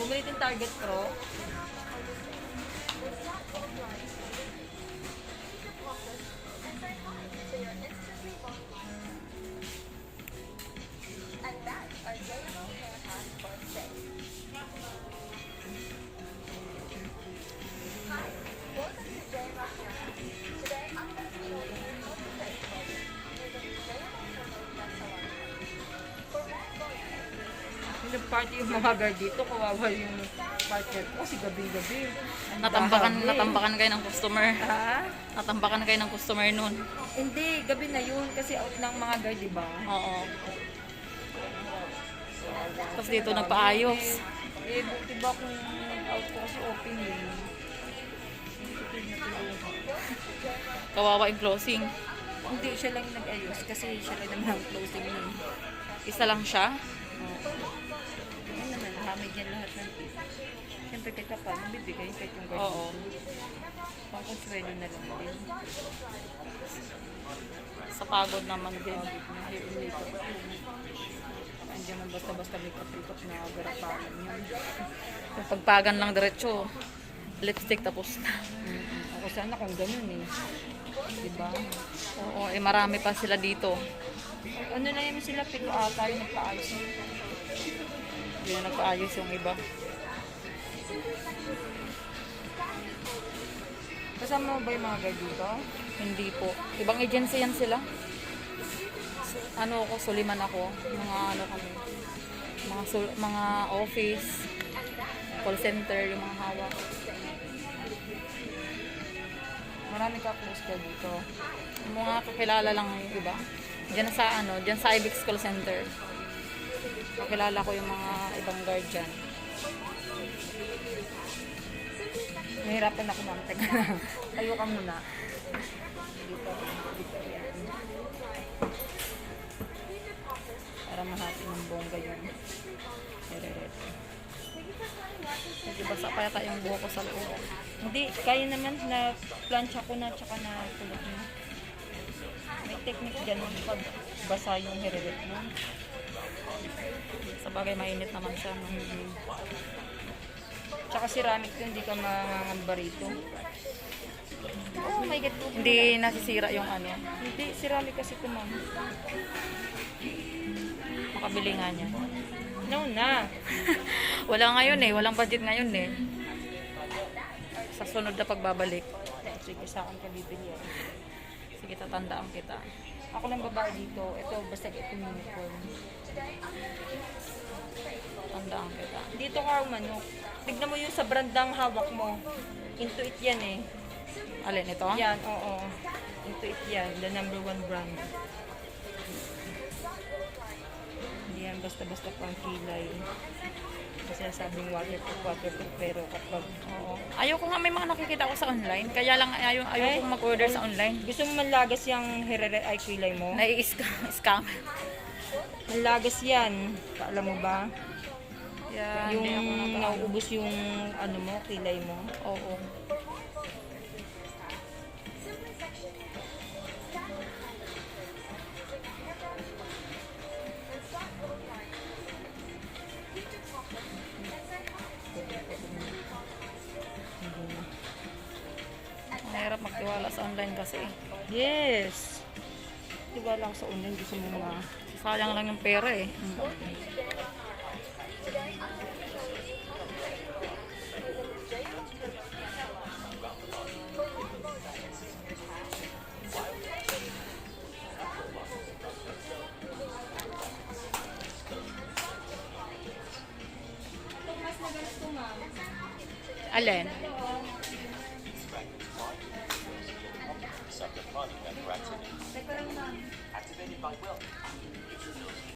Bumili din Target Pro. Nag-party yung mga girl dito, kawawa yung partner ko kasi gabi-gabi. Natambakan kayo ng customer. Ha? Natambakan kayo ng customer noon. Hindi, gabi na yun kasi out ng mga girl, di ba? Oo. Tapos dito nagpaayos. Eh, buti ba kung out ko kasi open yun? Hindi ko pinatulungan. Kawawa yung closing. Hindi, siya lang yung nag-ayos kasi siya lang naman ang closing nun. Isa lang siya. Ano naman, hamid yan lahat ng tip. Siyempre kahit pa, nabibigay kahit yung girl. Oo. Pang consuelo na lang din. Sa pagod naman din. Andiyan man basta-basta makeup na garapalan yun. Kung pagpagan lang diretso, lipstick tapos na. Ako sana kung ganun eh. Diba? Oo, eh marami pa sila dito. Ano na yun sila, pito ata yung nagpaayos nito. Hindi na nagpaayos yung iba. Kasama mo ba yung mga guard dito? Hindi po. Ibang agency yan sila. Ano ako, Suliman ako. Mga ano kami. Mga office, call center, yung mga hawak. Marami ka close ka dito. Yung mga kakilala lang yung iba. Diyan sa Ibex call center. Kakilala ko yung mga ibang guard dyan. Nahirapan ako ma'am. Teka na. Tayo ka muna. Dito. Yan. Para mahati ng bongga yun. Eret. Medyo basa pa yata yung buho ko sa loob. Hindi, kaya naman na plancha ko na tsaka na kulot mo. May technique dyan pag basa yung heret mo. Sa bagay mainit naman siya. No? Tsaka ceramic to, hindi ka mangangamba rito. Oh my God. Hindi nasisira yung ano. Hindi, ceramic kasi ito ma'am. Makabili nga niya. No na. Wala ngayon eh. Walang budget ngayon eh. Sa sunod na pagbabalik. Sige, sa akin ka bibili. Sige, tatandaan kita. Ako lang babae dito. Ito, basta itong uniform. Tatandaan kita. Dito ka manok. Tignan mo yung sa brandang hawak mo. Intuit yan eh. Alin ito? Yan, oo. Intuit yan. The #1 brand. Hindi yan basta-basta pang kilay. Kasi nasabing waterproof, pero kapag... Oo. Ayoko nga may mga nakikita ko sa online. Kaya lang ayoko mag-order sa online. Gusto mo manlagas yung ay kilay mo? Nai-scam. Manlagas yan. Alam mo ba? Yeah, Yung hindi ako nauubos yung ano mo, kilay mo. Oo. Mahirap magtiwala sa online kasi. Yes! Diba lang sa online, gusto mo mga... Sayang lang yung pera eh. Alin? Teka lang ma'am. Activated by Will.